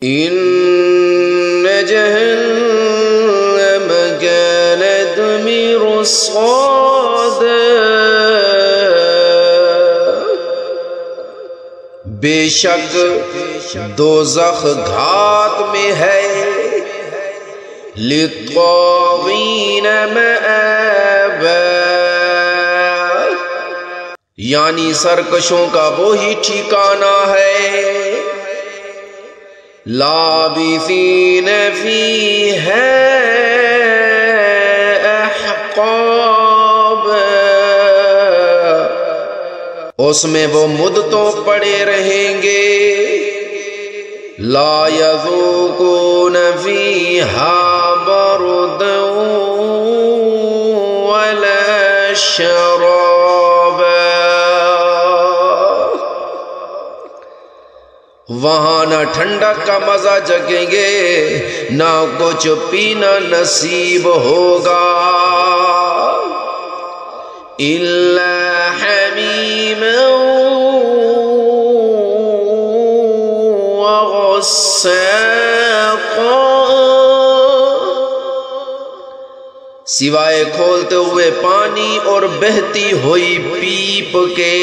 إن جهنم كانت مرصادا بے شک دوزخ گھات میں ہے للطاغین مآبا، یعنی سرکشوں کا وہی ٹھکانہ ہے، لابثین فیہا احقابا، اس میں وہ مدتوں پڑے رہیں گے، لا یذوقون فیہا بردا ولا شرابا، وہاں نہ ٹھنڈک کا مزہ چکھیں گے نہ کچھ پینا نصیب ہوگا، الا حمیما وغساقا، سوائے کھولتے ہوئے پانی اور بہتی ہوئی پیپ کے۔